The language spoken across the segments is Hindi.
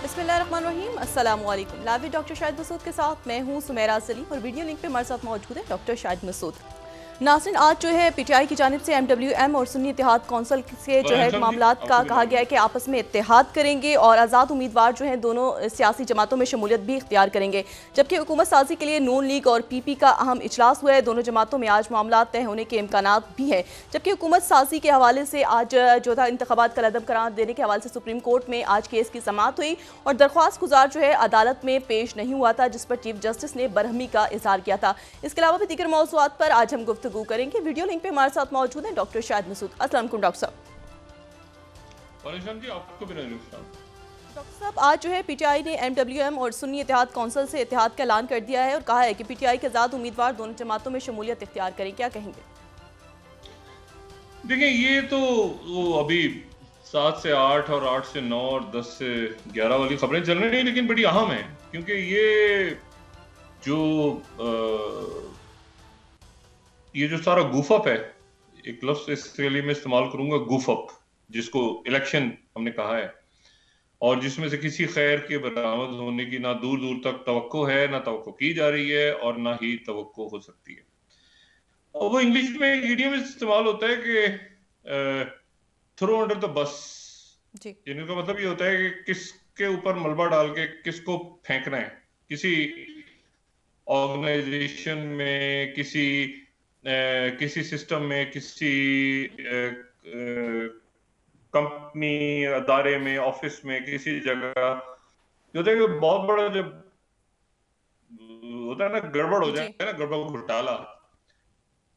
बिस्मिल्लाहिर्रहमानिर्रहीम, अस्सलाम वालेकुम। लाइव डॉक्टर शाहिद मसूद के साथ मैं हूं सुमेरा सलीम और वीडियो लिंक पे हमारे साथ मौजूद है डॉक्टर शाहिद मसूद। नाज़रीन, आज जो है पीटीआई की जानिब से MWM और सुन्नी इत्तेहाद कौंसिल से जो है मामलात का कहा गया है कि आपस में इत्तेहाद करेंगे और आज़ाद उम्मीदवार जो हैं दोनों सियासी जमातों में शमूलियत भी इख्तियार करेंगे। जबकि हुकूमत साजी के लिए नून लीग और PP का अहम इजलास हुआ है। दोनों जमातों में आज मामलात तय होने के इम्कानात भी है। जबकि हुकूमत साजी के हवाले से आज जो था इंतखाबात का अदम करार देने के हवाले से सुप्रीम कोर्ट में आज केस की समाअत हुई और दरख्वास्त गुजार जो है अदालत में पेश नहीं हुआ था, जिस पर चीफ जस्टिस ने बरहमी का इजहार किया था। इसके अलावा भी दीगर मौज़ूआत पर आज हम गुफ्तगू करेंगे। वीडियो लिंक पे हमारे साथ मौजूद हैं डॉक्टर शाहिद मसूद। अस्सलाम वालेकुम डॉक्टर साहब। डॉक्टर साहब, आज जो है पीटीआई ने MWM और सुन्नी इत्तेहाद कौंसिल से इत्तेहाद का ऐलान कर दिया है और कहा है कि पीटीआई के आज़ाद उम्मीदवार दोनों जमातों में शमूलियत इख्तियार करें। क्या कहेंगे? देखिए, ये तो वो अभी 7 से 8 और 8 से 9 और 10 से 11 वाली खबरें चल रही हैं, लेकिन बड़ी अहम है क्योंकि ये जो सारा गुफअप है, एक लफ्ज इसके लिए मैं इस्तेमाल करूंगा, गुफअप, जिसको इलेक्शन हमने कहा है और जिसमें से किसी खैर के बरामद होने की ना दूर दूर तक तवक्को है, ना तवक्को की जा रही है और ना ही तवक्को हो सकती है। और वो इंग्लिश में इडियम इस्तेमाल होता है कि थ्रो अंडर द बस। यानी का मतलब ये होता है कि किसके ऊपर मलबा डाल के किसको फेंकना है। किसी ऑर्गेनाइजेशन में, किसी सिस्टम में, किसी कंपनी, अदारे में, ऑफिस में, किसी जगह जो होता है कि बहुत बड़ा जब होता है ना, गड़बड़ हो जाए ना, गड़बड़ घोटाला,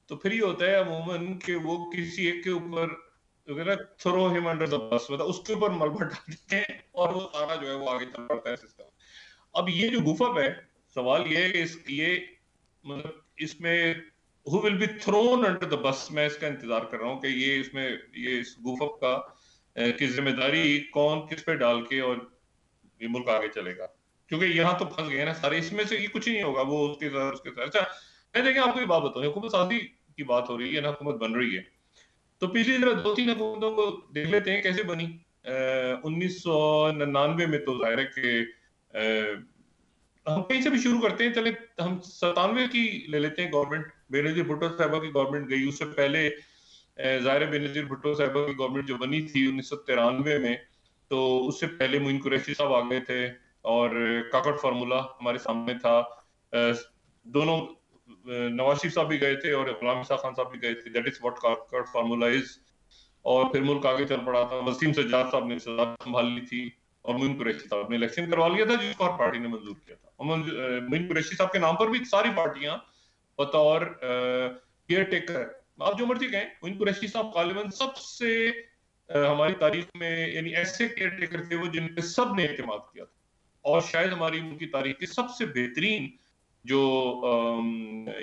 तो फिर ये होता है अमूमन कि वो किसी एक के ऊपर throw him under the bus, मतलब उसके ऊपर मलबा डाल देते हैं और वो सारा जो है वो आगे चल पड़ता है सिस्टम। अब ये जो गुफअप है, सवाल ये है कि ये मतलब इसमें who will be thrown under the bus, मैं इसका इंतजार कर रहा हूँ कि ये इस गुफअप का की जिम्मेदारी कौन किस पे डाल के और ये मुल्क आगे चलेगा। क्योंकि यहाँ तो फंस गए ना सारे, इसमें से ये कुछ ही नहीं होगा, वो उसके साथ उसके साथ। अच्छा, मैं देखिए आपको एक बात बताऊं, हुकूमत साजी की बात हो रही है ना, हुकूमत बन रही है, तो पिछली जरा 2-3 हुकूमतों को देख लेते हैं कैसे बनी। 1999 में तो जाहिर है कि हम कहीं से भी शुरू करते हैं, चले हम 97 की ले लेते हैं गवर्नमेंट। बेनजीर भुट्टो साहबा की गवर्नमेंट गई, उससे पहले जाहिर बेनजीर भुट्टो साहबा की गवर्नमेंट जो बनी थी 1993 में, तो उससे पहले मोइन कुरैशी साहब आ गए थे और काकड़ फार्मूला हमारे सामने था। दोनों नवाज शरीफ साहब भी गए थे और गुलाम ईसा खान साहब भी गए थे। That is what Kakar formula is. और फिर मुल्क आगे चल पड़ा था। वसीम सज्जाद साहब ने सदारत संभाल ली थी और मोइन कुरैशी साहब ने इलेक्शन करवा लिया था, जिसको हर पार्टी ने मंजूर किया था। और मोइन कुरैशी साहब के नाम पर भी सारी पार्टियां बतौर केयर टेकर, आप जो मर्जी कहें, मोइन कुरैशी साहब गालिबन सबसे हमारी तारीख में यानी ऐसे केयर टेकर थे वो जिन पे सब ने एतमाद किया था। और शायद हमारी उनकी तारीख की सबसे बेहतरीन जो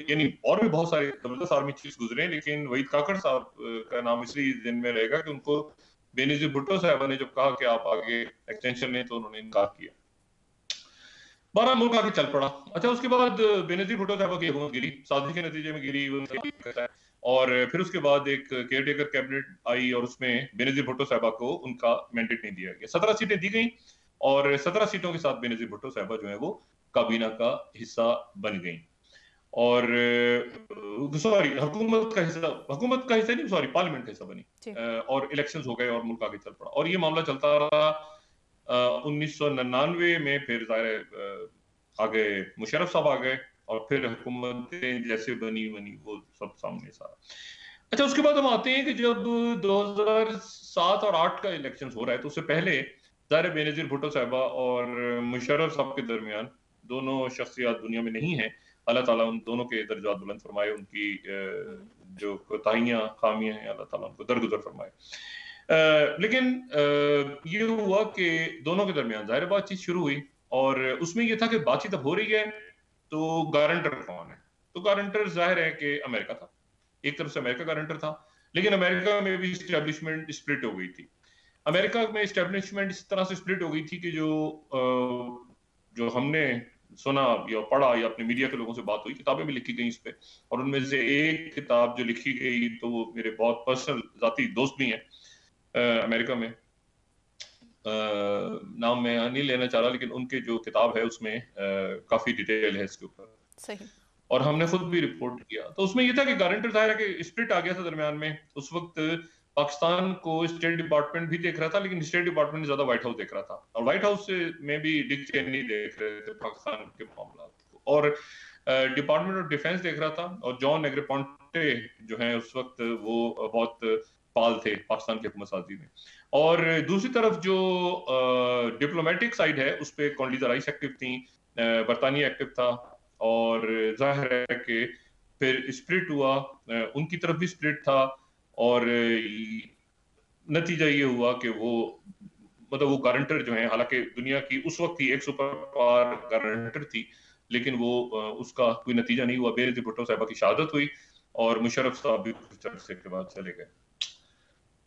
यानी और भी बहुत सारे जबरदस्त आर्मी चीफ गुजरे, लेकिन वहीद काकड़ साहब का नाम इसलिए दिन में रहेगा कि उनको बेनजीर भुट्टो साहब ने जब कहा कि आप आगे एक्सटेंशन ने, तो उन्होंने इनकार किया। 12 मुल्क आगे चल पड़ा। अच्छा, उसके बाद बेनजीर भुट्टो साहब की हुकूमत गिरी, साजिश के नतीजे में गिरी, और फिर उसके बाद एक केयर टेकर कैबिनेट आई और उसमें बेनजीर भुट्टो साहबा को उनका मैंडेट नहीं दिया गया। 17 सीटें दी गई और 17 सीटों के साथ बेनजीर भुट्टो साहबा जो है वो काबीना का हिस्सा बन गई। और सॉरी, हुकूमत का हिस्सा नहीं, सॉरी, पार्लियामेंट का हिस्सा बनी। और इलेक्शंस हो गए और मुल्क आगे चल पड़ा और ये मामला चलता रहा। 1999 में फिर जाहिर आगे मुशर्रफ साहब आ गए और फिर हुकूमतें जैसे बनी वो सब सामने सारा। अच्छा, उसके बाद हम आते हैं कि जब 2007 और 8 का इलेक्शन हो रहा है, तो उससे पहले जाहिर बेनजीर भुट्टो साहबा और मुशर्रफ साहब के दरमियान, दोनों शख्सियात दुनिया में नहीं है, अल्लाह ताला उन दोनों के दर्जात बुलंद फरमाए, उनकी जो कोताहियां खामियां हैं अल्लाह ताला उनको दरगुजर फरमाए। लेकिन ये हुआ कि दोनों के दरमियान जाहिर बातचीत शुरू हुई और उसमें यह था कि बातचीत अब हो रही है, तो गारंटर कौन है? तो गारंटर जाहिर है कि अमेरिका था। एक तरफ से अमेरिका गारंटर था, लेकिन अमेरिका में भी स्टैब्लिशमेंट स्प्लिट हो गई थी। अमेरिका में स्टैब्लिशमेंट इस तरह से स्प्लिट हो गई थी कि जो हमने सुना या पढ़ा या अपने मीडिया के लोगों से बात हुई, किताबें भी लिखी गई इस पे, और उनमें से एक किताब जो लिखी गई, तो वो मेरे बहुत पर्सनल जाती दोस्त भी हैं अमेरिका में, नाम मैं नहीं लेना चाह रहा, लेकिन उनके जो किताब है उसमें काफी डिटेल है इसके ऊपर। सही। और हमने खुद भी रिपोर्ट किया, तो उसमें ये था कि गारंटर जाहिर है कि स्प्लिट आ गया था दरमियान में। उस वक्त पाकिस्तान को स्टेट डिपार्टमेंट भी देख रहा था, लेकिन स्टेट डिपार्टमेंट ज्यादा व्हाइट हाउस देख रहा था, और व्हाइट हाउस में भी डिक चेनी देख रहे थे पाकिस्तान के मामला को, और डिपार्टमेंट ऑफ डिफेंस देख रहा था, और जॉन नेग्रोपोंटे जो है उस वक्त वो बहुत फाल थे पाकिस्तान की हुकूमत साजी में। और दूसरी तरफ जो डिप्लोमेटिक साइड है उस पर कॉन्डोलीजा राइस एक्टिव थी, बरतानिया एक्टिव था, और जाहिर है कि फिर स्प्लिट हुआ, उनकी तरफ भी स्प्लिट था, और नतीजा ये हुआ कि वो मतलब वो गारंटर जो है, हालांकि दुनिया की उस वक्त ही एक सुपर पावर गारंटर थी, लेकिन वो उसका कोई नतीजा नहीं हुआ। बेनजीर भुट्टो साहिबा की शहादत हुई और मुशर्रफ साहब भी कुछ अरसे के बाद चले गए।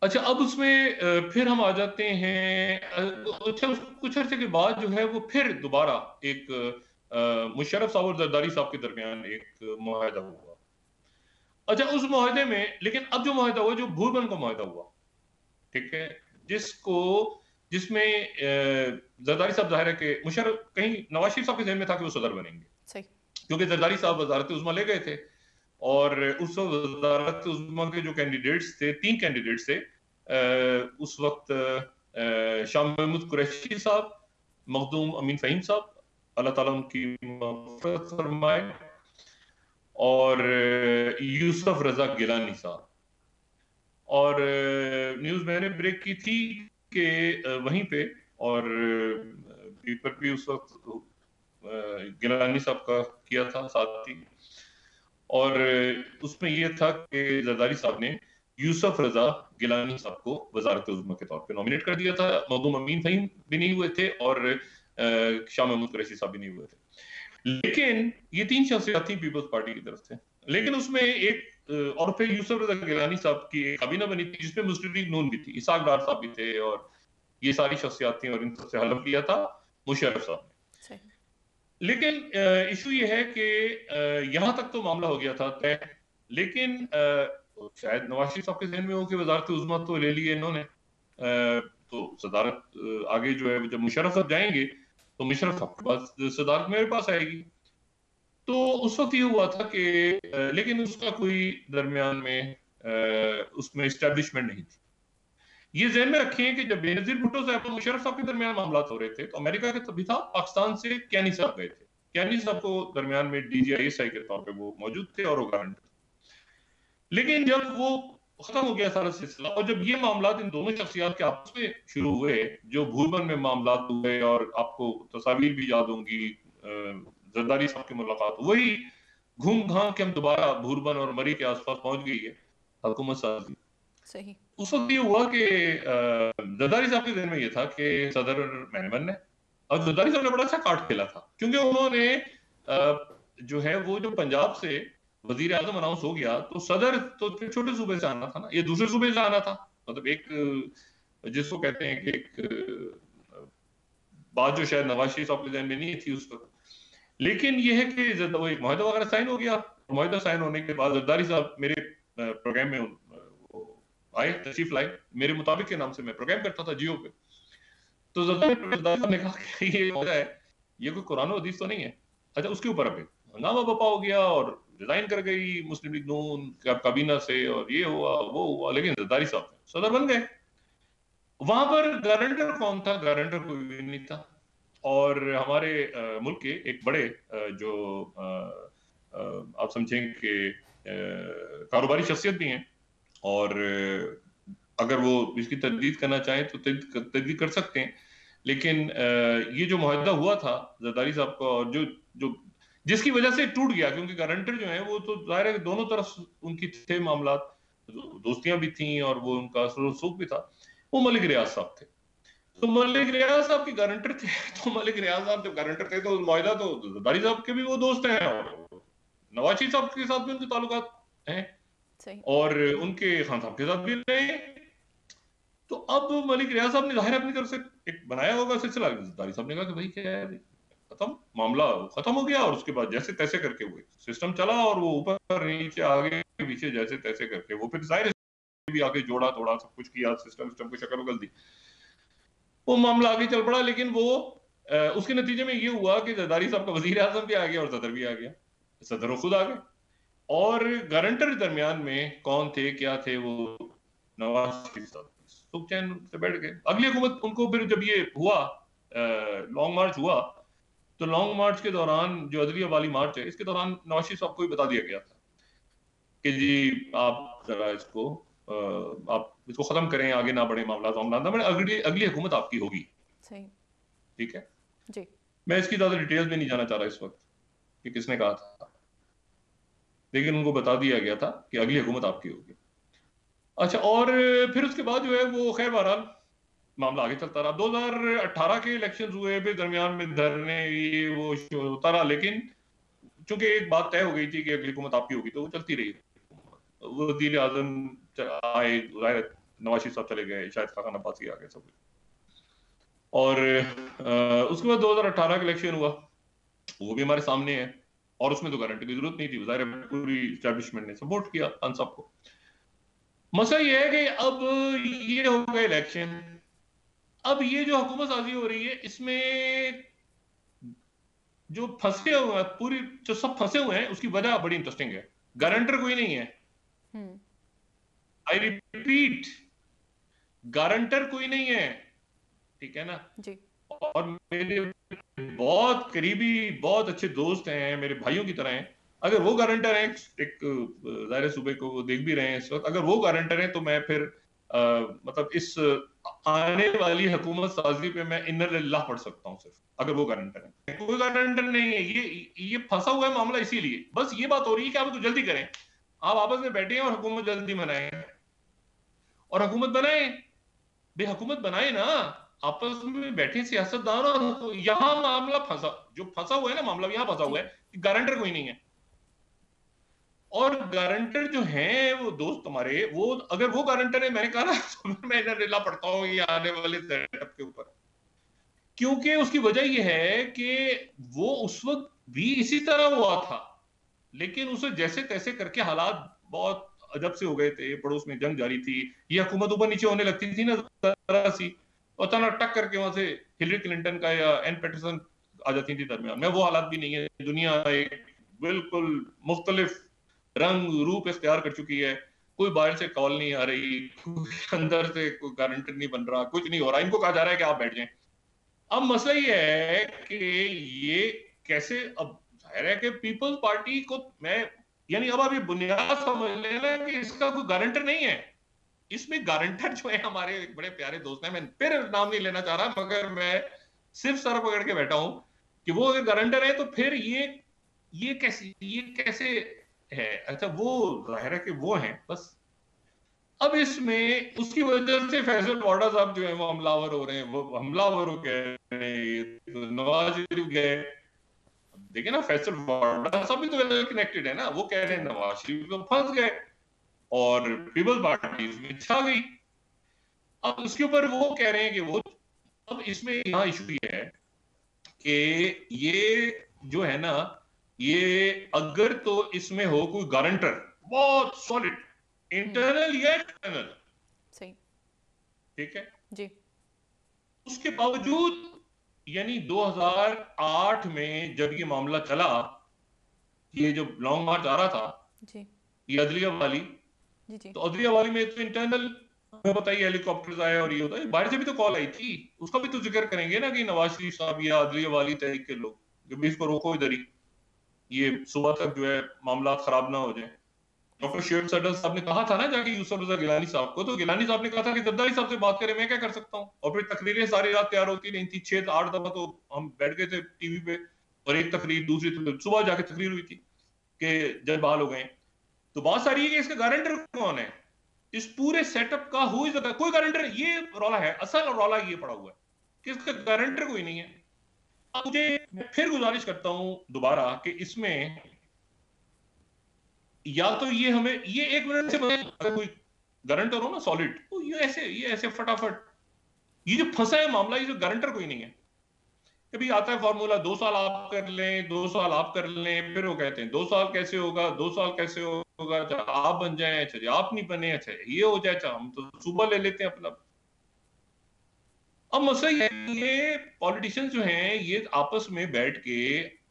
अच्छा, अब उसमें फिर हम आ जाते हैं, अच्छा कुछ अरसे के बाद जो है वो फिर दोबारा एक मुशर्रफ साहब और जरदारी साहब के दरमियान एक मुआहदा हुआ। अच्छा, उस मुआहदे में, लेकिन अब जो मुआहदा हुआ जो भूरबन का मुआहदा हुआ, ठीक है, जिसमें जरदारी साहब जाहिर है कि मुशर्रफ कहीं नवाज शरीफ साहब के ज़हन में था कि वो सदर बनेंगे, सही। क्योंकि जरदारी साहब वजारत उज़्मा ले गए थे, और उस वजारत उज़्मा के जो कैंडिडेट्स थे, 3 कैंडिडेट्स थे उस वक्त, शाह महमूद कुरैशी साहब, मखदूम अमीन फ़हीम साहब, अल्लाह ताला उनकी मग़फ़िरत फरमाए, और यूसुफ रजा गिलानी साहब। और न्यूज़ मैंने ब्रेक की थी कि वहीं पे, और पेपर भी उस वक्त गिलानी साहब का किया था साथ ही, और उसमें यह था कि जरदारी साहब ने यूसुफ रजा गिलानी साहब को वजारत उज़्मा के तौर पे नॉमिनेट कर दिया था। मखदूम अमीन फ़हीम भी नहीं हुए थे, और शाह महमूद कुरैशी साहब भी नहीं हुए थे, लेकिन ये 3 शख्सियत थी पीपल्स पार्टी की तरफ से। लेकिन उसमें एक और फिर यूसुफ रजा गिलानी साहब की एक काबीना बनी थी जिसमें मुस्लिम लीग नून भी थी, इसाक डार साहब भी थे, और ये सारी शख्सियत थी, और इन सबसे हलफ लिया था मुशर्रफ साहब ने। लेकिन इशू ये है कि यहां तक तो मामला हो गया था तय, लेकिन शायद नवाज शरीफ साहब के ज़हन में हो कि वजारत उज़्मा तो ले लिए इन्होंने, तो सदारत आगे जो है जब मुशर्रफ साहब जाएंगे तो मुशर्रफ साहब के पास सदारत मेरे पास आएगी। तो उस वक्त ये हुआ था कि लेकिन उसका कोई दरमियान में उसमें एस्टेब्लिशमेंट नहीं थी। ये ज़हन में रखें कि जब बेनज़ीर भुट्टो साहब और मुशर्रफ साहब के दरमियान मामला हो रहे थे, तो अमेरिका के तभी था, पाकिस्तान से कैनी साहब गए थे। कैनी साहब को दरमियान में DGISI के तौर पे वो मौजूद थे, और वो गारंटर। लेकिन जब वो खत्म हो गया सारा सिलसिला, और जब ये मामला इन दोनों शख्सियत के आपस में शुरू हुए, जो भूरबन में मामला हुए, और आपको तस्वीर भी याद होंगी, जरदारी साहब की मुलाकात, वही घूम घाम के हम दोबारा भूरबन और मरी के आसपास पहुंच गई है हुकूमत साजी। सही। उस वक्त ये हुआ कि जरदारी साहब के ज़हन में ये था कि सदर मैंने बनना है, और जरदारी साहब ने बड़ा अच्छा कार्ड खेला था, क्योंकि उन्होंने जो है वो जो पंजाब से वजीर आजम अनाउंस हो गया, तो सदर तो छोटे सूबे से आना था ना, ये दूसरे सूबे से आना था, मतलब एक जिसको कहते हैं कि एक बात जो शायद नवाज शरीफ साहब के ज़हन में नहीं थी उस वक्त। लेकिन ये है कि वो एक मुआहदा वगैरह साइन हो गया। मुआहदा साइन होने के बाद जरदारी साहब मेरे प्रोग्राम में आए, तशरीफ लाए, मेरे मुताबिक के नाम से मैं प्रोग्राम करता था जियो पे। तो जरदारी साहब ने कहा कि ये मुआहदा है, ये कोई कुरान और हदीस तो नहीं है। अच्छा, उसके ऊपर अभी हंगामा बपा हो गया, और रिजाइन कर गई मुस्लिम लीग नून काबीना से, और ये हुआ वो हुआ, लेकिन जरदारी साहब सदर बन गए। वहां पर गारंटर कौन था? गारंटर कोई भी नहीं था। और हमारे मुल्क के एक बड़े जो आप समझें कि कारोबारी शख्सियत भी हैं, और अगर वो इसकी तजदीद करना चाहें तो तजदीद कर सकते हैं। लेकिन ये जो मुआहदा हुआ था जरदारी साहब का, और जो जिसकी वजह से टूट गया, क्योंकि गारंटर जो है वो तो जाहिर है कि दोनों तरफ उनकी थे मामला, दोस्तियां भी थी, और वो उनका सुख भी था, वो मलिक रियाज साहब थे। तो मलिक रियाज साहब के गारंटर थे। तो मलिक रियाज साहब जब गारंटर थे तो मुआहदा तो जरदारी साहब के भी वो दोस्त हैं, और नवाज शरीफ साहब के साथ भी उनके ताल्लुकात हैं, और उनके खान साहब के साथ भी रहे। तो अब मलिक रियाज साहब ने जाहिर अपनी तरफ से एक बनाया होगा सिलसिला, जरदारी साहब ने कहा कि भाई क्या है, खत्म मामला, खत्म हो गया, और उसके बाद जैसे तैसे करके वो सिस्टम चला, और वो ऊपर नीचे आगे पीछे जैसे तैसे करके वो फिर जाहिर भी आगे जोड़ा तोड़ा सब कुछ किया, सिस्टम को शक्ल बदल दी। वो मामला आगे चल पड़ा, लेकिन वो उसके नतीजे में ये हुआ कि जरदारी साहब का वजीर आजम भी आ गया और सदर भी आ गया, सदर वो खुद आ गए। और गारंटर दरमियान में कौन थे क्या थे, वो नवाज शरीफ साहब सुख चैन से बैठ गए। अगली हुकूमत उनको फिर जब ये हुआ लॉन्ग मार्च हुआ, तो लॉन्ग मार्च के दौरान जो अदलिया वाली मार्च है, इसके दौरान नवाज शरीफ साहब को भी बता दिया गया था कि जी आप जरा इसको आप इसको खत्म करें, आगे ना बढ़े मामला ना बढ़े, अगली अगली हुकूमत आपकी होगी। सही। ठीक है, जी। मैं इसकी ज्यादा डिटेल्स में नहीं जाना चाह रहा इस वक्त कि किसने कहा था, लेकिन उनको बता दिया गया था कि अगली हुकूमत आपकी होगी। अच्छा, और फिर उसके बाद जो है वो खैर बहरहाल मामला आगे चलता रहा। 2018 के इलेक्शन हुए, फिर दरमियान में धरने ये वो होता रहा, लेकिन चूंकि एक बात तय हो गई थी कि अगली हुकूमत आपकी होगी, तो वो चलती रही। वजीर आजम आए, नवाज शरीफ साहब चले गए, शायद खान अब्बासी आ गए सब। और उसके बाद 2018 का इलेक्शन हुआ, वो भी हमारे सामने है, और उसमें तो गारंटी की जरूरत नहीं थी, ज़ाहिर है पूरी एस्टैब्लिशमेंट ने सपोर्ट किया खान साहब को। मसला ये है कि अब ये हो गए इलेक्शन, अब ये जो हुकूमत साजी हो रही है, इसमें जो फंसे हुए हैं, पूरी जो सब फंसे हुए हैं, उसकी वजह बड़ी इंटरेस्टिंग है। गारंटर कोई नहीं है, आई रिपीट, गारंटर कोई नहीं है, ठीक है ना जी। और मेरे बहुत करीबी बहुत अच्छे दोस्त हैं, मेरे भाइयों की तरह हैं, अगर वो गारंटर हैं, एक ज़ाहिर सूबे को वो देख भी रहे हैं इस वक्त, अगर वो गारंटर हैं तो मैं फिर मतलब इस आने वाली हुकूमत साजी पे मैं इन्ना लिल्लाह पढ़ सकता हूँ सिर्फ, अगर वो गारंटर है। कोई गारंटर नहीं है, ये फंसा हुआ है मामला, इसीलिए बस ये बात हो रही है कि आप तो जल्दी करें, आप आपस में बैठे हैं और हुकूमत जल्दी बनाए, और हुकूमत बनाए, बेहुकूमत बनाए ना, आपस में बैठे सियासतदान, और यहां मामला फंसा, जो फंसा हुआ है ना मामला, यहां फंसा हुआ है कि गारंटर कोई नहीं है। और गारंटर जो हैं वो दोस्त हमारे, वो अगर वो गारंटर है, मैंने कहा ना तो मैं इधर रिला पड़ता हूँ ये आने वाले सेटअप के ऊपर, क्योंकि उसकी वजह ये है कि वो उस वक्त भी इसी तरह हुआ था, लेकिन उसे जैसे तैसे करके हालात बहुत अजब से हो गए थे, पड़ोस में जंग जारी थी, ये हुकूमत ऊपर नीचे होने लगती थी ना जरा सी, और तना टक करके वहां से हिलरी क्लिंटन का या एन पैटरसन आ जाती थी दरमियान में। वो हालात भी नहीं है, दुनिया एक बिल्कुल मुख्तलिफ रंग रूप इख्तियार कर चुकी है, कोई बाहर से कॉल नहीं आ रही, अंदर से कोई गारंटर नहीं बन रहा, कुछ नहीं हो रहा, इनको कहा जा रहा है कि आप बैठ जाएं। अब मसला ये है कि ये कैसे, अब जाहिर है कि पीपल्स पार्टी को मैं, यानी अब आप ये बुनियाद समझ लेना कि इसका कोई गारंटर नहीं है, इसमें गारंटर जो है हमारे बड़े प्यारे दोस्त हैं, मैं फिर नाम नहीं लेना चाह रहा, मगर मैं सिर्फ सर पकड़ के बैठा हूं कि वो अगर गारंटर है तो फिर ये कैसे है। अच्छा, वो जाहिर है कि वो हैं बस। अब इसमें उसकी वजह से फैसल वाडा साहब जो है वो हमलावर हो रहे हैं, वो हमलावर हो गए, तो नवाज शरीफ गए, देखिए ना फैसल वाडा साहब भी तो वेल कनेक्टेड है ना, वो कह रहे हैं नवाज शरीफ तो फंस गए, और पीपल्स पार्टी इसमें छा गई। अब उसके ऊपर वो कह रहे हैं कि वो, अब इसमें यहाँ इशू ये है कि ये जो है ना, ये अगर तो इसमें हो कोई गारंटर बहुत सॉलिड, इंटरनल या एक्सटर्नल, सही, ठीक है जी, उसके बावजूद, यानी 2008 में जब ये मामला चला, ये जो लॉन्ग मार्च आ रहा था जी, ये अदलिया वाली, जी, जी, तो अदलिया वाली में तो इंटरनल बताइए हेलीकॉप्टर्स आए और ये होता है, बाहर से भी तो कॉल आई थी, उसका भी तो जिक्र करेंगे ना कि नवाज शरीफ साहब या अदलिया वाली तहरीक के लोग कि भी इसको रोको इधर ही, ये सुबह तक जो है मामला खराब ना हो जाए। डॉक्टर शेख सडल साहब ने कहा था ना जाके यूसुफ रजा गिलानी साहब को, तो गिलानी साहब ने कहा था कि जरदारी साहब से बात करें, मैं क्या कर सकता हूँ, और फिर तकरीरें सारी रात तैयार होती नहीं थी, 6-8 दफा तो हम बैठ गए थे टीवी पे, और एक तकरीर दूसरी तो सुबह जाके तकरीर हुई थी कि जज बहाल हो गए। तो बात सारी है कि इसका गारंटर कौन है, इस पूरे सेटअप का हु इज द, कोई गारंटर, ये रौला है, असल रौला ये पड़ा हुआ है कि इसका गारंटर कोई नहीं है। अब मुझे फिर गुजारिश करता हूं दोबारा कि इसमें या तो ये हमें ये 1 मिनट से अगर कोई गारंटर हो ना सॉलिड, तो ये ऐसे फटाफट, ये जो फंसा है मामला, ये जो गारंटर कोई नहीं है, कभी आता है फॉर्मूला 2 साल आप कर लें, 2 साल आप कर लें, फिर वो कहते हैं 2 साल कैसे होगा, 2 साल कैसे होगा, अच्छा आप बन जाए, अच्छा जी आप नहीं बने, अच्छा ये हो जाए, अच्छा हम तो सुबह ले लेते हैं अपना। अब मसला ये है, ये पॉलिटिशियंस जो हैं ये आपस में बैठ के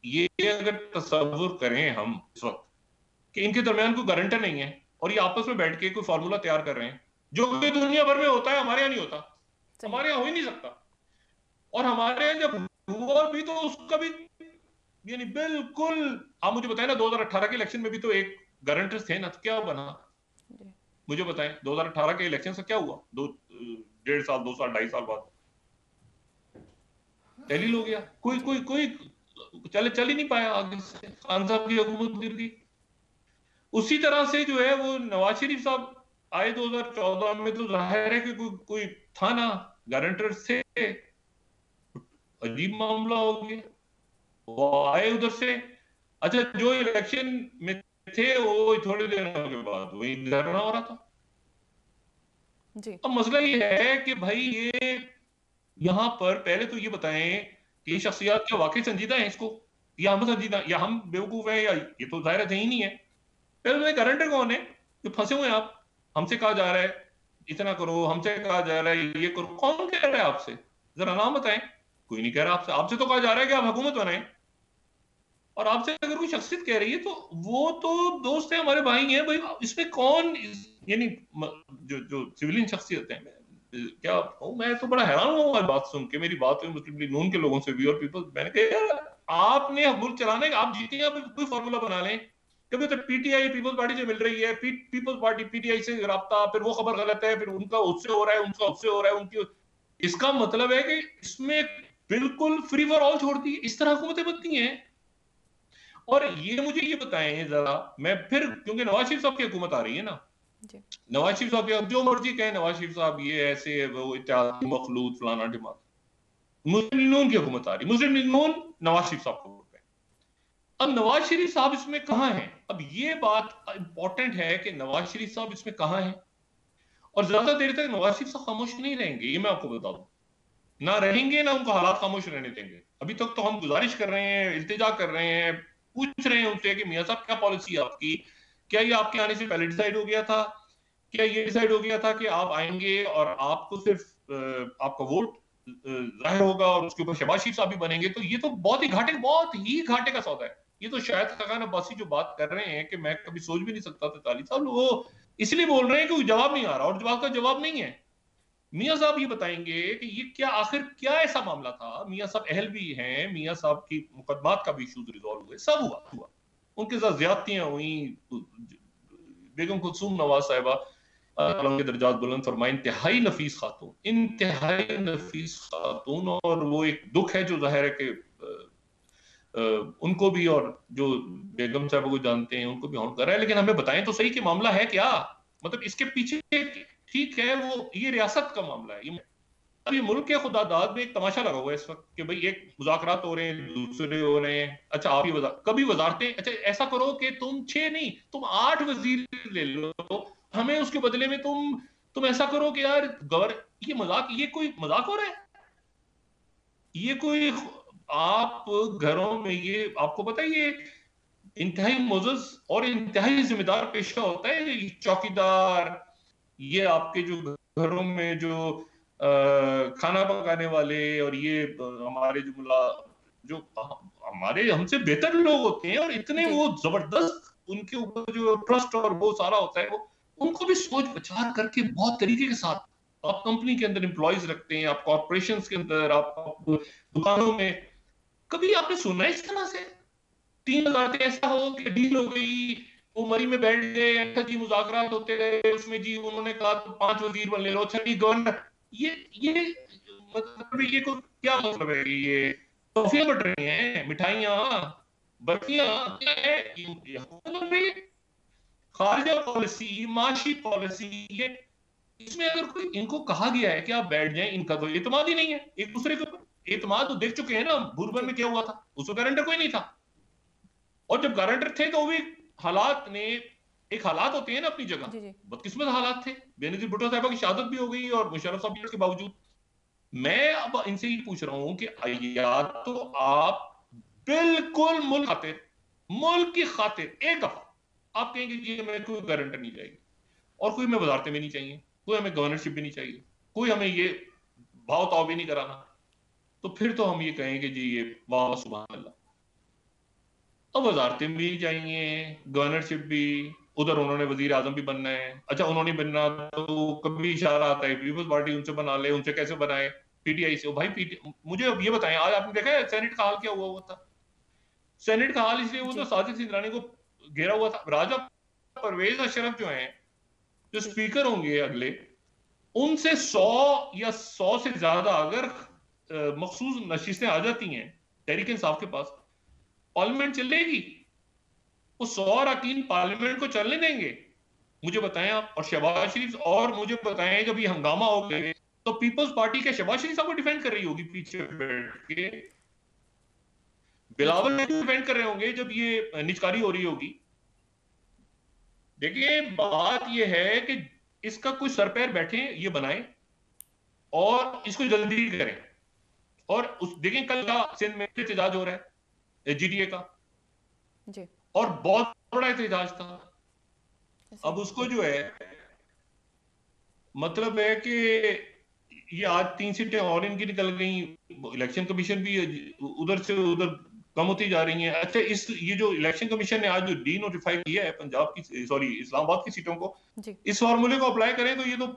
ये अगर तसव्वुर करें हम इस वक्त कि इनके दरमियान कोई गारंटर नहीं है और ये आपस में बैठ के कोई फार्मूला तैयार कर रहे हैं जो कि दुनिया भर में होता है, हमारे यहाँ नहीं होता, सही। हमारे यहाँ हो ही नहीं सकता। और हमारे यहाँ जब हुआ भी तो उसका भी यानी बिल्कुल, आप मुझे बताएं ना 2018 के इलेक्शन में भी तो एक गारंटर थे ना, तो क्या बना? जी। मुझे बताएं 2018 के इलेक्शन से क्या हुआ? 1.5 साल 2 साल 2.5 साल बाद तहलील हो गया, कोई कोई कोई चल ही नहीं पाया आगे से, खान साहब की हुकूमत गिर गई। उसी तरह से जो है वो नवाज शरीफ साहब आए 2014 में, तो जाहिर है कि कोई था ना, गारंटर थे, अजीब मामला हो गया। वो आए उधर से, अच्छा जो इलेक्शन में थे वो थोड़े दिनों के बाद वही धरना हो रहा था। जी। अब मसला ये है कि भाई ये यहां पर पहले तो ये बताएं कि ये शख्सियत क्या वाकई संजीदा है इसको, या हम संजीदा, या हम बेवकूफ हैं, या ये तो जाहिर है ही नहीं है। पहले तो गारंटर कौन है जो फंसे हुए हैं आप? हमसे कहा जा रहा है इतना करो, हमसे कहा जा रहा है ये करो, कौन कह रहा है आपसे? जरा नाम बताएं। कोई नहीं कह रहा आपसे, आपसे तो कहा जा रहा है कि आप हुकूमत बनाएं। और आपसे अगर कोई शख्सियत कह रही है तो वो तो दोस्त है, हमारे भाई हैं भाई, इसमें कौन यानी जो जो सिविलियन शख्सियत है, क्या मैं तो बड़ा हैरान हुआ बात सुन के। मेरी बात हुई मुस्लिम लीग नून के लोगों से भी और पीपल, मैंने कहा यार आपने मुल्क चलाने का, आप जीते, आप कोई फार्मूला बना लें। कभी तो पीटीआई पीपल्स पार्टी से मिल रही है, पीपल्स पार्टी पीटीआई से राब्ता, फिर वो खबर गलत है, फिर उनका उससे हो रहा है, उनका उससे हो रहा है, उनकी, इसका मतलब है कि इसमें बिल्कुल फ्री फॉर ऑल छोड़ दी, इस तरह हुकूमतें बनती हैं। और ये मुझे ये बताएं जरा, मैं फिर, क्योंकि नवाज शरीफ साहब की हुकूमत आ रही है ना, जी। नवाज शरीफ साहब अब जो मर्जी कहे, नवाज शरीफ साहब ये ऐसे वो इत्तेहादी मखलूत फलाना ढिमाक, मुस्लिम लीग नून की हुकूमत आ रही, मुस्लिम लीग नून नवाज शरीफ साहब को वोट पे। अब नवाज शरीफ साहब इसमें कहां हैं? अब ये बात इंपॉर्टेंट है कि नवाज शरीफ साहब इसमें कहां हैं। और ज्यादा देर तक नवाज शरीफ साहब खामोश नहीं रहेंगे, ये मैं आपको बता दूं, ना रहेंगे ना उनको हालात खामोश रहने देंगे। अभी तक तो हम गुजारिश कर रहे हैं, इल्तिजा कर रहे हैं, पूछ रहे हैं उनसे कि मियां साहब क्या पॉलिसी है आपकी, क्या ये आपके आने से पहले डिसाइड हो गया था, क्या ये डिसाइड हो गया था कि आप आएंगे और आपको सिर्फ आपका वोट जाहिर होगा और उसके ऊपर शहबाज शरीफ साहब भी बनेंगे? तो ये तो बहुत ही घाटे का सौदा है। ये तो शायद खान अब्बासी जो बात कर रहे हैं कि मैं कभी सोच भी नहीं सकता था ताली साहब, वो इसलिए बोल रहे हैं कि जवाब नहीं आ रहा, और जवाब का जवाब नहीं है। मियां साहब ये बताएंगे कि ये क्या आखिर क्या ऐसा मामला था। मियां साहब अहल भी हैं, मियां साहब की मुकदमात का भी इशूज रिजॉल्व हुए, सब हुआ उनके साथ ज्यादतियां हुई। बेगम कुलसूम नवाज साहिबा के दर्जात बुलंद फरमाए, इंतहाई नफीस खातून, इंतहाई नफीस खातून। और वो एक दुख है जो जाहिर है कि उनको भी और जो बेगम साहब को जानते हैं उनको भी हॉन्ट कर रहा है। लेकिन हमें बताएं तो सही कि मामला है क्या, मतलब इसके पीछे। ठीक है वो ये रियासत का मामला है, ये मुल्क के खुदादाद में एक तमाशा लगा हुआ है इस वक्त कि भाई एक मुज़ाकरात हो रहे हैं, दूसरे हो रहे हैं। अच्छा आप ही कभी वजारतें, अच्छा ऐसा करो कि तुम 6 नहीं तुम 8 वजीर ले लो, हमें उसके बदले में तुम ऐसा करो कि यार ये मजाक, ये कोई मजाक हो रहा है? ये कोई, आप घरों में, ये आपको पता है ये इंतहाई मोजस और इंतहाई जिम्मेदार पेशा होता है चौकीदार। ये आपके जो घरों में जो खाना पकाने वाले, और ये हमारे जो हमारे हमसे बेहतर लोग होते हैं और इतने जी। वो जबरदस्त, उनके ऊपर जो ट्रस्ट और वो सारा होता है, वो उनको भी सोच विचार करके बहुत तरीके के साथ आप कंपनी के अंदर एम्प्लॉयज रखते हैं, आप कॉर्पोरेशन के अंदर, आप दुकानों में। कभी आपने सुना है इस तरह से 3,000 ऐसा हो कि डील हो गई, वो मरी में बैठ गए, अच्छा जी मुज़ाकरात होते गए, उसमें जी उन्होंने कहा तो 5 वजीर बन ले लो, अच्छा जी गवर्नर। ये मतलब ये को क्या मतलब है? ये टॉफियां बट रही हैं, मिठाइयां, बर्फियां, क्या है ये हुकूमत बन रही है? खारिजा पॉलिसी, माशी पॉलिसी, ये इसमें अगर कोई इनको कहा गया है कि आप बैठ जाएं, इनका तो एतमाद ही नहीं है एक दूसरे के ऊपर। एतमाद तो देख चुके हैं ना बुरबन में क्या हुआ था, उसको गारंटर कोई नहीं था। और जब गारंटर थे तो भी हालात ने, एक हालात होते हैं ना अपनी जगह, जी। जी। बदकिस्मत हालात थे। बेनजीर भुट्टो साहबा की शहादत भी हो गई और मुशर्रफ साहब के बावजूद। मैं अब इनसे ही पूछ रहा हूं कि या तो आप बिल्कुल मुल्क की खातिर एक दफा आप कहेंगे कि हमें कोई गारंटर नहीं चाहिए, और कोई हमें वजारतें भी नहीं चाहिए, कोई हमें गवर्नरशिप भी नहीं चाहिए, कोई हमें ये भाव ताव भी नहीं कराना, तो फिर तो हम ये कहेंगे जी ये वाह सुभान अल्लाह। अब वजारतें भी चाहिए, गवर्नरशिप भी, उधर उन्होंने वजीर आजम भी बनना है। अच्छा उन्होंने बनना तो कभी इशारा आता है पीपल्स पार्टी उनसे बना ले, उनसे कैसे बनाए, पीटीआई से। भाई मुझे अब ये बताएं, आज आपने देखा है सेनेट का हाल क्या हुआ था? सेनेट का हाल इसलिए हुआ था, साजिद सिंधरानी को घेरा हुआ था। राजा परवेज अशरफ जो हैं, जो स्पीकर होंगे अगले, उनसे 100 या 100 से ज्यादा अगर मखसूस नशिस्तें आ जाती हैं तहरीक इंसाफ के पास, पार्लियामेंट चलेगी? वो 100 अरकान पार्लियामेंट को चलने देंगे? मुझे बताएं आप। और शहबाज शरीफ, और मुझे बताएं जब ये हंगामा हो गए तो पीपल्स पार्टी के शहबाज शरीफ साहब को डिफेंड कर रही होगी पीछे बैठ के, बिलावल ने डिफेंड कर रहे होंगे जब ये निचकारी हो रही होगी। देखिए बात ये है कि इसका कोई सरपैर बैठे, ये बनाए और इसको जल्दी करें। और उस देखें कल का सिंध में एहतजाज हो रहा है जीटीए का जी, और बहुत बड़ा एहतजाज था। अब उसको जो है मतलब है कि ये आज 3 सीटें और इनकी निकल गई, इलेक्शन कमीशन भी उधर से उधर कम होती जा रही हैं। अच्छा ये जो इलेक्शन कमीशन ने आज जो डी नोटिफाई किया है पंजाब की, सॉरी इस्लामाबाद की सीटों को, इस फार्मूले को अप्लाई करें तो ये तो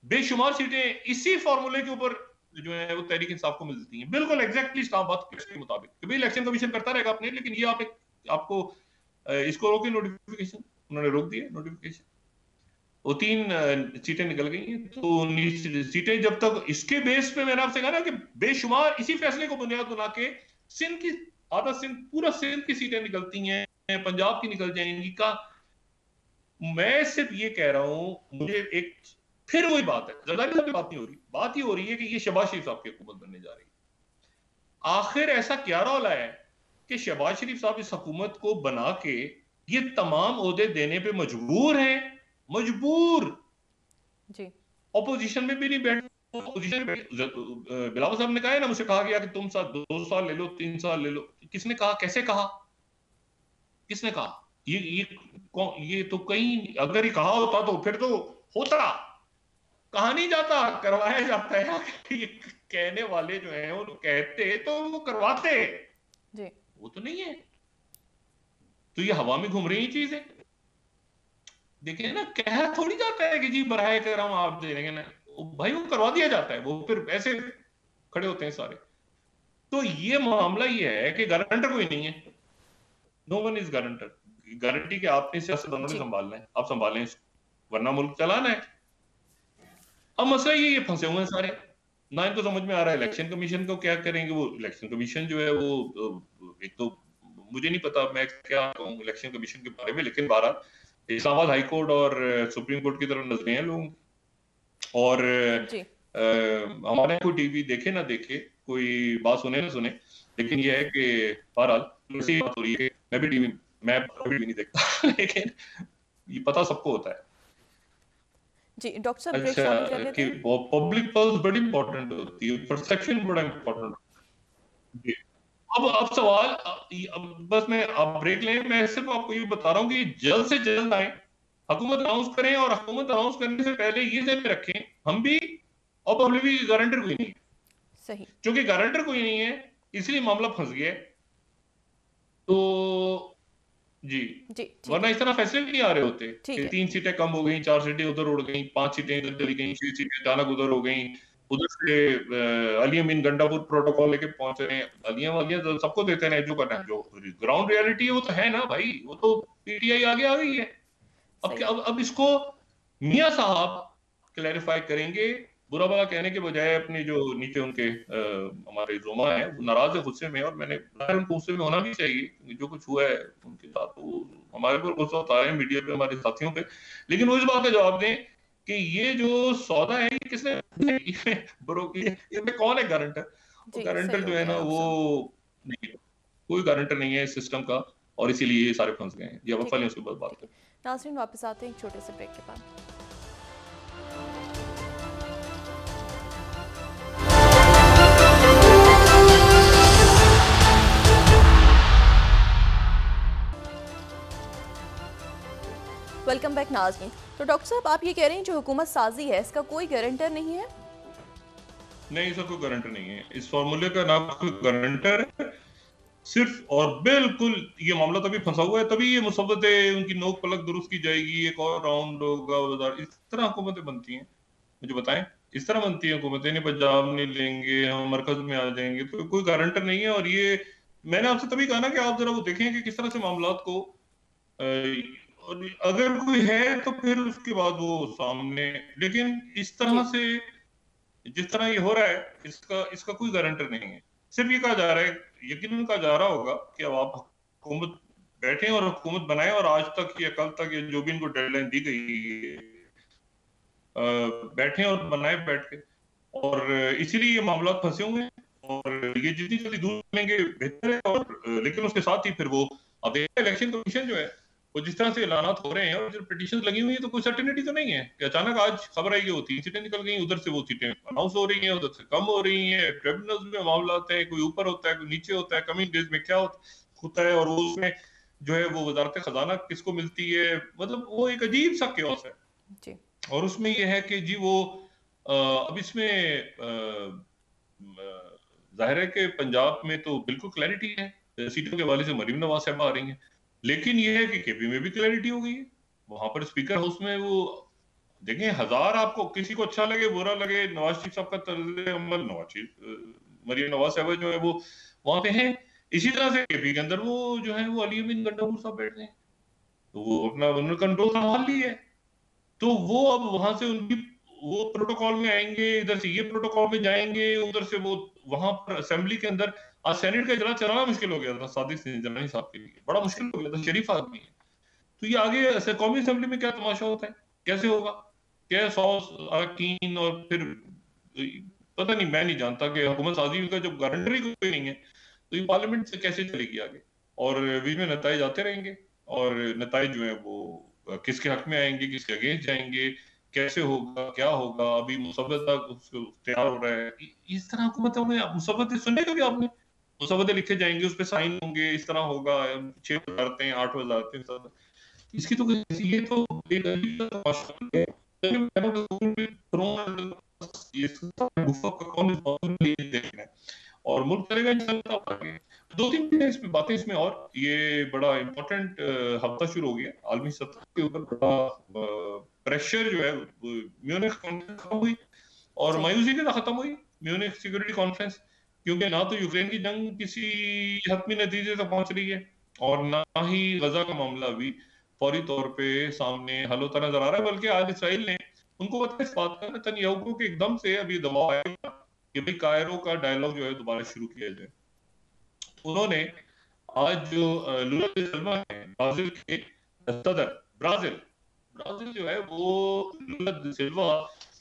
बेशुमार सीटें इसी फार्मूले के ऊपर जो है वो तहरीक इंसाफ को मिलती हैं, बिल्कुल एग्जैक्टली इस्लामाबाद के मुताबिक। कभी इलेक्शन कमीशन करता रहेगा अपने, लेकिन ये आपको इसको रोके नोटिफिकेशन, उन्होंने रोक दिया नोटिफिकेशन। वो 3 सीटें निकल गई हैं। तो सीटें जब तक इसके बेस पे, मैंने आपसे कहा ना कि बेशुमार इसी फैसले को बुनियाद बना के सिंध की आधा सिंध, पूरा सिंध की सीटें निकलती हैं, पंजाब की निकल जाएंगी का। मैं सिर्फ ये कह रहा हूं, मुझे एक फिर वही बात है, जरदारी साहब की बात नहीं हो रही, बात ये हो रही है कि ये शहबाज शरीफ साहब की हुकूमत बनने जा रही है। आखिर ऐसा क्या रौला है कि शहबाज शरीफ साहब इस हुकूमत को बना के ये तमाम ओहदे देने पे मजबूर हैं, मजबूर जी, ऑपोजिशन में भी नहीं बैठ, ऑपोजिशन में बिलावल साहब ने कहा है ना, मुझसे कहा गया कि तुम 2 साल ले लो, 3 साल ले लो। किसने कहा, कैसे कहा, किसने कहा? ये तो कहीं अगर ये कहा होता तो फिर तो होता, कहा नहीं जाता, करवाया जाता है। ये कहने वाले जो हैं वो कहते तो वो करवाते जी, वो तो नहीं है। तो ये हवा में घूम रही चीजें। देखिए ना, कहा थोड़ी जाता है कि जी बराए करम आप दे देंगे ना, भाई वो करवा दिया जाता है, वो फिर ऐसे खड़े होते हैं सारे। तो ये मामला ये है कि गारंटर कोई नहीं है, no one is guarantor. Guarantee के आपने सियासतदानों ने संभालना है, आप संभालें इसको, वरना मुल्क चलाना है। अब मसला ये फंसे हुए हैं सारे, ना इनको समझ में आ रहा है इलेक्शन कमीशन को क्या करेंगे। वो इलेक्शन कमीशन जो है वो एक तो मुझे नहीं पता मैं क्या कहूँ इलेक्शन कमीशन के बारे में, लेकिन बहरहाल इस्लामाबाद हाई कोर्ट और सुप्रीम कोर्ट की तरफ नजरें हैं लोगों। और हमारे कोई टीवी देखे ना देखे, कोई बात सुने ना सुने, लेकिन ये है कि बहरहाल ऐसी बात हो रही है। मैं भी टीवी नहीं देखता लेकिन ये पता सबको होता है जी। डॉक्टर साहब अच्छा कि पब्लिक पल्स बड़ी इंपॉर्टेंट होती है, परसेप्शन बड़ा इंपॉर्टेंट जी। अब सवाल बस मैं आप ब्रेक लें, मैं सिर्फ आपको ये बता रहा हूँ कि जल्द से जल्द आए, हुकूमत अनाउंस करें, और हुकूमत अनाउंस करने से पहले ये ध्यान में रखें हम भी और पब्लिक भी, गारंटर कोई नहीं सही, क्योंकि गारंटर कोई नहीं है इसलिए मामला फंस गया। तो जी, वरना इस तरह फैसले नहीं आ रहे होते कि 3 सीटें कम हो गई, 4 सीटें उधर उड़ गई, 5 सीटें इधर चली गई, 6 सीटें अचानक उधर हो गई, उधर से अली अमीन गंडापुर प्रोटोकॉल लेके पहुंच रहे हैं। अलियां सबको देते हैं, जो करना है, जो ग्राउंड रियलिटी है वो तो है ना भाई, वो तो पीटीआई आगे आ गई है। अब इसको मियां साहब क्लैरिफाई करेंगे, बुरा भला कहने के बजाय। अपने जो नीचे उनके हमारे जोमा है वो नाराज है, गुस्से में, और मैंने उनको गुस्से में होना भी चाहिए, जो कुछ हुआ है उनके साथ, वो हमारे पर गुस्सा होता है मीडिया पे, हमारे साथियों पे, लेकिन वो इस बात का जवाब दें कि ये जो सौदा है ये किसने इसमें कौन है गारंटर? गारंटर जो है ना वो नहीं, कोई गारंटर नहीं है इस सिस्टम का, और इसीलिए ये सारे फंस गए हैं। ये अब उसके बाद बात करें। नाज़रीन वापस आते हैं एक छोटे से ब्रेक के बाद। वेलकम बैक नाज़रीन। तो डॉक्टर साहब आप ये कह रहे हैं जो हुकूमत साजी है इसका कोई गारंटर नहीं है? नहीं, इसका कोई गारंटर नहीं है। इस फॉर्मूले का ना कोई गारंटर है, सिर्फ और बिल्कुल ये मामला तभी फंसा हुआ है, तभी ये मुसव्वतें उनकी नोक पलक दुरुस्त की जाएगी, एक और राउंड होगा, इस तरह हुकूमतें बनती हैं। मुझे बताएं, इस तरह बनती है हुकूमतें, नहीं पंजाब नहीं लेंगे हम, मरकज में आ जाएंगे, तो कोई गारंटर नहीं है। और ये मैंने आपसे तभी कहा ना कि आप जरा वो देखें कि किस तरह से मामलात को और अगर कोई है तो फिर उसके बाद वो सामने, लेकिन इस तरह जी से जिस तरह ये हो रहा है, इसका इसका कोई गारंटर नहीं है। सिर्फ ये कहा जा रहा है, यकीनन कहा जा रहा होगा कि अब आप हुकूमत बैठे और हुकूमत बनाएं, और आज तक या कल तक या जो भी इनको डेडलाइन दी गई है, बैठे और बनाए बैठ के, और इसीलिए ये मामला फंसे हुए हैं। और ये जितनी जल्दी दूर लेंगे बेहतर है। और लेकिन उसके साथ ही फिर वो, अब देखिए इलेक्शन कमीशन जो है वो जिस तरह से ऐलानात हो रहे हैं और जो पिटीशन लगी हुई है, तो कोई सर्टेनिटी तो नहीं है कि अचानक आज खबर आई कि वो 3 सीटें निकल गई, उधर से वो सीटें अनाउंस हो रही हैं, उधर से कम हो रही हैं, ट्रिब्यूनल्स में मामला होते हैं, कोई ऊपर होता है कोई नीचे होता है, कमिंग डेज में क्या होता है, और वो उसमें जो है वो वजारत खजाना किसको मिलती है, मतलब वो एक अजीब सा क्योस है। जी और उसमें ये है कि जी वो अब इसमें जाहिर है कि पंजाब में तो बिल्कुल क्लैरिटी है, सीटों के हवाले से मरीम नवाज साहब आ रही हैं, लेकिन ये है कि केपी में भी क्लैरिटी हो गई है। वहां पर स्पीकर हाउस में वो देखें, हजार आपको किसी को अच्छा लगे बुरा लगे, नवाज शरीफ साहब का तर्ज अमल, नवाज शरीफ मरीम नवाज साहब जो है वो वहां पे हैं। इसी तरह से केपी के अंदर वो जो है वो अली अमीन गंडापुर साहब बैठ गए, तो वो अपना उन्होंने कंट्रोल संभाल ली है। तो वो अब वहां से उनकी वो प्रोटोकॉल में आएंगे, इधर से ये प्रोटोकॉल में जाएंगे, उधर से वो वहां पर असेंबली के अंदर। आज सेनेट का इजलास चलाना मुश्किल हो गया था सादिक जलानी साहब के लिए, बड़ा मुश्किल हो गया था, शरीफ आदमी है। तो ये आगे ऐसे कौमी असेंबली में क्या तमाशा होता है, कैसे होगा, क्या 100 अरकान, और फिर पता नहीं, मैं नहीं जानता कि हुकूमत साजी का जब गारंटर ही कोई नहीं है तो ये पार्लियामेंट से कैसे चलेगी आगे। और बीच में नताइज आते रहेंगे, और नताइज जो है वो किसके हक में आएंगे, किसके अगेंस्ट जाएंगे, कैसे होगा, क्या होगा। अभी मुसव्वदा तैयार हो रहा है, इस तरह हुकूमतों में मुसव्वदे सुने कभी आपने? मुसव्वदे लिखे जाएंगे, उस पर साइन होंगे, इस तरह होगा, 6 वजारतें हैं, 8 वजारतें, इसकी तो ये तो एक अजीब सा तमाशा है। कौन देखना है, और मुल्क चलेगा इंशाल्लाह आगे। 2-3 चीजें इसमें बातें इसमें, और ये बड़ा इंपॉर्टेंट हफ्ता शुरू हो गया आलमी सतह के ऊपर, बड़ा प्रेशर जो है म्यूनिख कॉन्फ्रेंस खत्म हुई, और सही मायूसी के साथ खत्म हुई म्यूनिख सिक्योरिटी कॉन्फ्रेंस, क्योंकि ना तो यूक्रेन की जंग किसी हतमी नतीजे तक पहुंच रही है, और ना ही गजा का मामला भी फौरी तौर पे सामने हल होता नजर आ रहा है। बल्कि आज इसराइल ने, उनको पता है इस बात का, नेतन्याहू को, कि एकदम से अभी दबाव आएगा कि भाई कायरो का डायलॉग जो है दोबारा शुरू किया जाए। उन्होंने आज जो लुला दा सिल्वा है, ब्राजील के सदर, ब्राजील ब्राजील जो है वो, लुला दा सिल्वा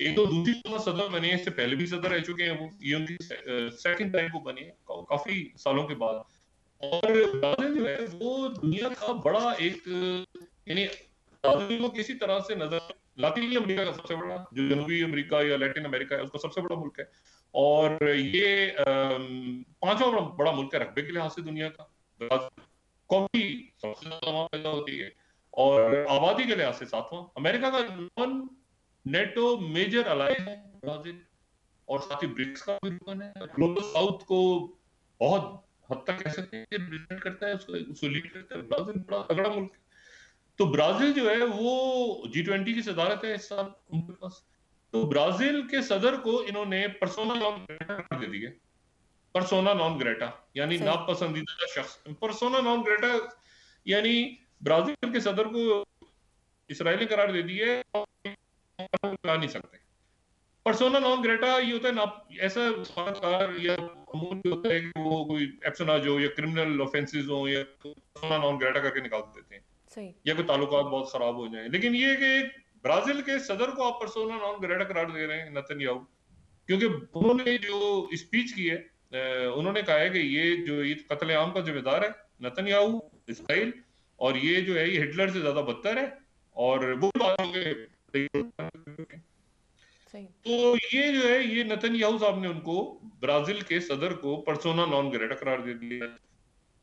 एक तो दूसरी दफा सदर बने हैं, इससे पहले भी सदर रह चुके हैं वो, ये उनकी सेकंड टाइम वो बने हैं काफी सालों के बाद। और ब्राजील जो है वो दुनिया का बड़ा एक, यानी ब्राजील को किसी तरह से नजर, लातीनी अमेरिका का सबसे बड़ा, जो जनूबी अमेरिका या लैटिन अमेरिका है उसका सबसे बड़ा मुल्क है, और ये 5वां बड़ा मुल्क है रकबे के लिहाज से दुनिया का। ब्राजील कॉफी सबसे ज्यादा वहां पैदा होती है, और आबादी के लिहाज से 7वां। अमेरिका का नॉन नेटो मेजर अलाय है ब्राजील, और साथ ही ब्रिक्स का भी रुकन है। ग्लोबल साउथ को बहुत हद तक कह सकते हैं रिप्रेजेंट करता है, उसको लीड करता है। ब्राजील बड़ा तगड़ा मुल्क है। तो ब्राजील जो है वो G20 की सदारत है इस साल उनके पास। तो ब्राजील के सदर को इन्होंने पर्सोना नॉन ग्रेटा दे दी है। पर्सोना नॉन ग्रेटा यानी सही नापसंदीदा शख्स। पर्सोना नॉन ग्रेटा यानी ब्राजील के सदर को इसराइल ने करार दे दी है, ला नहीं सकते। पर्सोना नॉन ग्रेटा ये होता है ना, ऐसा सलाहकार या अमूल होता है कि वो कोई एप्सनाज हो या क्रिमिनल ऑफेंसेस हो, या पर्सोना नॉन ग्रेटा करके निकाल देते हैं, सही या कोई ताल्लुकात बहुत खराब हो जाए। लेकिन ये कि ब्राजील के सदर को आप पर्सोना नॉन ग्रेटा करार दे रहे हैं नेतन्याहू, क्योंकि उन्होंने जो स्पीच की है, उन्होंने कहा है कि ये कत्लेआम का जिम्मेदार है नेतन्याहू, इसराइल, और ये जो है ये हिटलर से ज्यादा बदतर है, और वो सही तो ये जो है ये नेतन्याहू साहब ने उनको, ब्राजील के सदर को पर्सोना नॉन ग्रेटा करार दे दिया।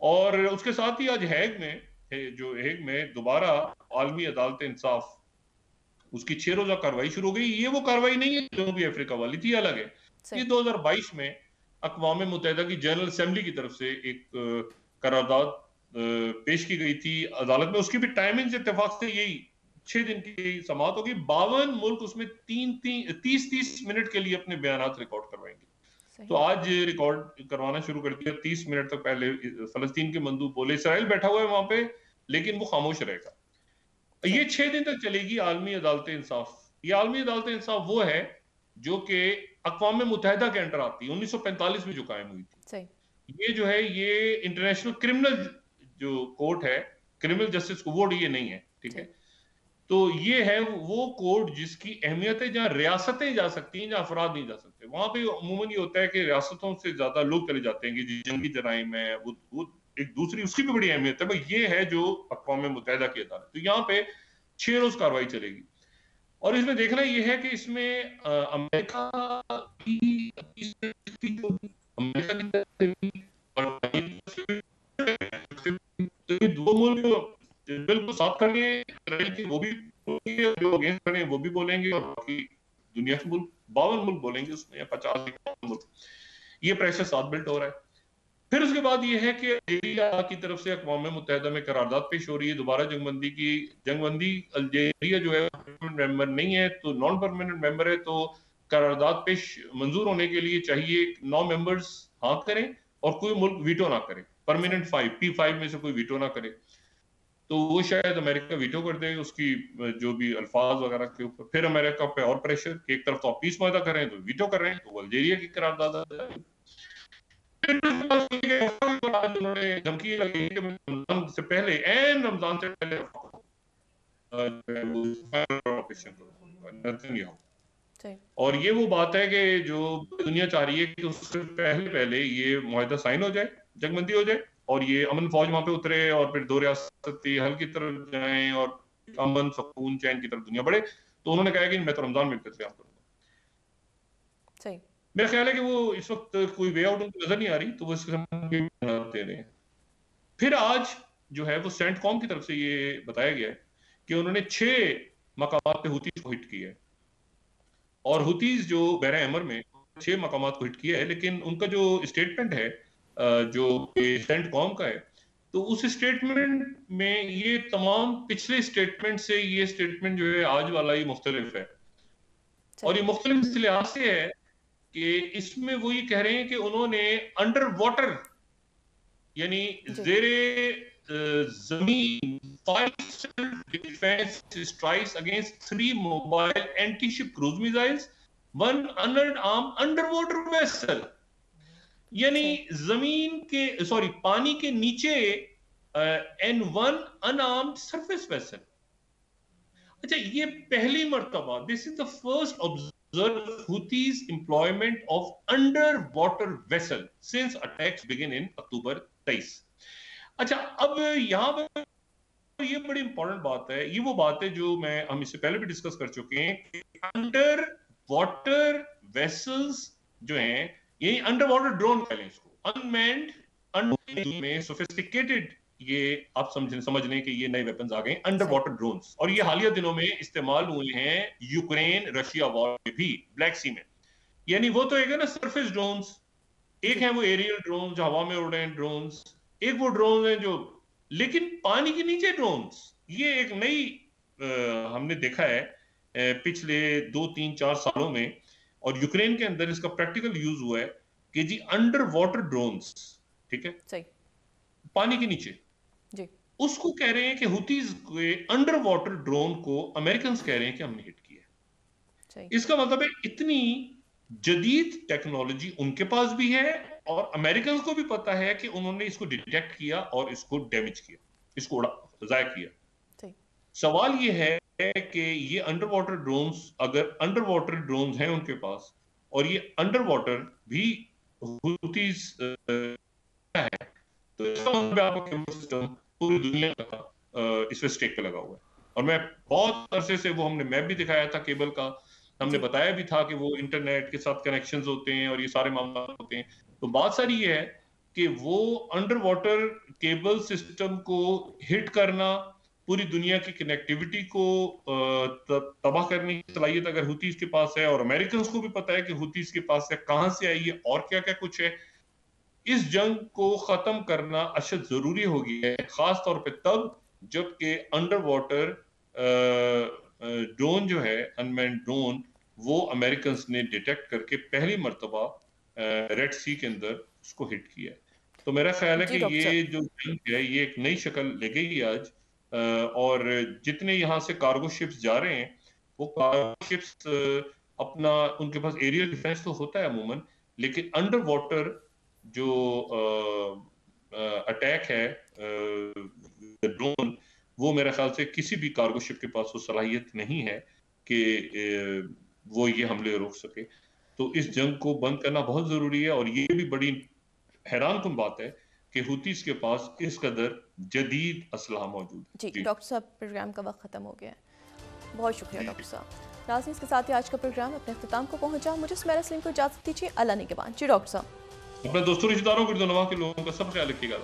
और उसके साथ ही आज हैग में, जो हेग में दोबारा आलमी अदालत इंसाफ, उसकी 6 रोजा कार्रवाई शुरू हो गई। ये वो कार्रवाई नहीं है जनूबी अफ्रीका वाली थी, अलग है। ये 2022 में अक़वाम मुत्तहिदा की जनरल असेंबली की तरफ से एक करारदाद पेश की गई थी अदालत में। उसकी भी टाइमिंग इत्तेफाक से यही 6 दिन की समाअत होगी। 52 मुल्क उसमें 30-30 मिनट के लिए अपने बयानात रिकॉर्ड करवाएंगे। तो आज रिकॉर्ड करवाना शुरू कर दिया। 30 मिनट तक पहले फलस्तीन के मंदूब बोले, इसराइल बैठा हुआ है वहां पे लेकिन वो खामोश रहेगा। ये 6 दिन तक चलेगी आलमी अदालत इंसाफ। ये आलमी अदालत इंसाफ वो है जो कि अक़वाम मुत्तहिदा के अंडर आती है, 1945 में जो कायम हुई थी। ये जो है ये इंटरनेशनल क्रिमिनल जो कोर्ट है, क्रिमिनल जस्टिस कोर्ट ये नहीं है, ठीक है। तो ये है वो कोर्ट जिसकी अहमियत है जहां रियासतें जा सकती हैं, जहां अफराद नहीं जा सकते। वहां पे अमूमन ये होता है कि रियासतों से ज्यादा लोग चले जाते हैं कि जंगी जराइम है, वो एक दूसरी उसकी भी बड़ी अहमियत है। भाई ये है जो अक़वाम मुत्तहिदा की अदालत। तो यहाँ पे 6 रोज कार्रवाई चलेगी और इसमें देखना ये है कि इसमें अमेरिका की दो मुल्क बिल्कुल साथ खड़े हैं, वो भी जो अगेंस्ट खड़े हैं वो भी बोलेंगे और बाकी दुनिया के मुल्क 52 मुल्क बोलेंगे उसमें, या 50 मुल्क। ये प्रेशर साथ बिल्ट हो रहा है। फिर उसके बाद ये है कि अल्जीरिया की तरफ से अक़वाम मुत्तहिदा में करारदाद पेश हो रही है दोबारा जंगबंदी की। जंगबंदी अल्जीरिया जो है मेंबर नहीं है, तो नॉन परमानेंट मेंबर है, तो करारदाद पेश मंजूर होने के लिए चाहिए 9 मेंबर्स हाँ करें और कोई मुल्क वीटो ना करे। परमानेंट 5 P5 में से कोई वीटो ना करे, तो वो शायद अमेरिका वीटो कर दे उसकी जो भी अल्फाज वगैरह के ऊपर। फिर अमेरिका पे और प्रेशर कि एक तरफ तो आप पीस मुआहदा कर रहे हैं तो वीटो कर रहे हैं, तो अल्जीरिया की करारदाद उन्होंने धमकी लगी कि रमजान से पहले रमजान से पहले और ये वो बात है कि जो दुनिया चाह रही है कि उससे पहले ये मुआहदा साइन हो जाए, जंगबंदी हो जाए और ये अमन फौज वहां पे उतरे और फिर दो रियासती हल की तरफ जाएं और अमन सुकून चैन की तरफ दुनिया बढ़े। तो उन्होंने कहा कि मैं तो रमजान में इंतजाम करूंगा। मेरा ख्याल है कि वो इस वक्त कोई वे आउट उनको नजर नहीं आ रही, तो वो इस किस्म के दे रहे हैं। फिर आज जो है वो सेंटकॉम की तरफ से ये बताया गया है कि उन्होंने 6 मकामात पे हुतीज को हिट किया है और हुतीज जो बहरा अमर में 6 मकामात को हिट किया है, लेकिन उनका जो स्टेटमेंट है जो सेंटकॉम का है, तो उस स्टेटमेंट में ये तमाम पिछले स्टेटमेंट से ये स्टेटमेंट जो है आज वाला ही मुख्तलिफ है। और ये मुख्तलिफ इस लिहाज से है कि इसमें वो ये कह रहे हैं कि उन्होंने अंडर वाटर यानी ज़ेरे ज़मीन 5 defence strikes against 3 mobile anti ship cruise missiles, 1 unarmed under water vessel, यानी जमीन के पानी के नीचे and 1 अनआर्म्ड सरफेस वेसल। अच्छा, ये पहली मर्तबा, this is the first observed Houthis employment of underwater vessel since attacks begin in October 23। अच्छा, अब यहाँ पर ये बड़ी इंपॉर्टेंट बात है, ये वो बात है जो हम इससे पहले भी डिस्कस कर चुके हैं। अंडर वाटर वेसल्स जो हैं, यही अंडर वाटर ड्रोन कह लें इसको, अनमैन्ड में सोफिस्टिकेटेड, ये आप समझ लें कि ये नए वेपन्स आ गए अंडर वाटर ड्रोन्स, और ये हालिया दिनों में इस्तेमाल हुए हैं यूक्रेन रशिया वॉर में भी, ब्लैक सी में। यानी वो तो एक है ना सरफेस ड्रोन्स, एक है वो एरियल ड्रोन जो हवा में उड़ रहे हैं ड्रोन्स, एक वो ड्रोन है जो लेकिन पानी के नीचे ड्रोन्स। ये एक नई हमने देखा है पिछले 2-3-4 सालों में, और यूक्रेन के अंदर इसका प्रैक्टिकल यूज हुआ है कि जी अंडर वाटर ड्रोन्स, ठीक है, सही, पानी के नीचे जी। उसको कह रहे हैं कि हुतीज के अंडर वाटर ड्रोन को अमेरिकन कह रहे हैं कि हमने हिट किया। इसका मतलब है इतनी जदीद टेक्नोलॉजी उनके पास भी है और अमेरिकन को भी पता है कि उन्होंने इसको डिटेक्ट किया और इसको डैमेज किया, इसको ज़ाया किया। सवाल ये है कि ये अंडर वाटर ड्रोन्स, अगर अंडर वाटर ड्रोन्स हैं उनके पास और ये अंडर वाटर भी हुतीज है, तो इसका मतलब आपका केबल सिस्टम पूरी दुनिया का इस पे स्टेक पे लगा हुआ है। और मैं बहुत अरसे से वो हमने मैप भी दिखाया था केबल का, हमने बताया भी था कि वो इंटरनेट के साथ कनेक्शंस होते हैं और ये सारे मामला होते हैं। तो बात सारी ये है कि वो अंडर वाटर केबल सिस्टम को हिट करना पूरी दुनिया की कनेक्टिविटी को तबाह करने की सलाहियत अगर हुतीज के पास है, और अमेरिकन को भी पता है कि हुतीज के पास है, कहां से आई है और क्या क्या कुछ है, इस जंग को खत्म करना अशद जरूरी हो गया है, खास तौर पे तब जबकि अंडर वाटर ड्रोन जो है, अनमैन्ड ड्रोन, वो अमेरिकन ने डिटेक्ट करके पहली मर्तबा रेड सी के अंदर उसको हिट किया है। तो मेरा ख्याल है जी कि डॉक्टर ये साहब। जो जंग है ये एक नई शक्ल ले गई आज। और जितने यहाँ से कार्गो शिप्स जा रहे हैं, वो कार्गो शिप्स अपना, उनके पास एरियल डिफेंस तो होता है अमूमन, लेकिन अंडर वाटर जो अटैक है ड्रोन, वो मेरे ख्याल से किसी भी कार्गो शिप के पास वो सलाहियत नहीं है कि वो ये हमले रोक सके। तो इस जंग को बंद करना बहुत जरूरी है, और ये भी बड़ी हैरान कुन बात है कि हुतीस के पास इस कदर जदीद असलहा मौजूद है। जी जी डॉक्टर साहब, प्रोग्राम का वक्त ख़त्म हो गया है। बहुत शुक्रिया डॉक्टर साहब। नाज़रीन, इसके साथ ही आज का प्रोग्राम अपने अख्ताम को पहुंचा। मुझे सुमेरा सलीम को इजाज़त दीजिए। अल्लाह निगहबान। जी डॉक्टर साहब। अपने दोस्तों रिश्तेदारों, गुरदनवा के लोगों का सब ख्याल रखिएगा।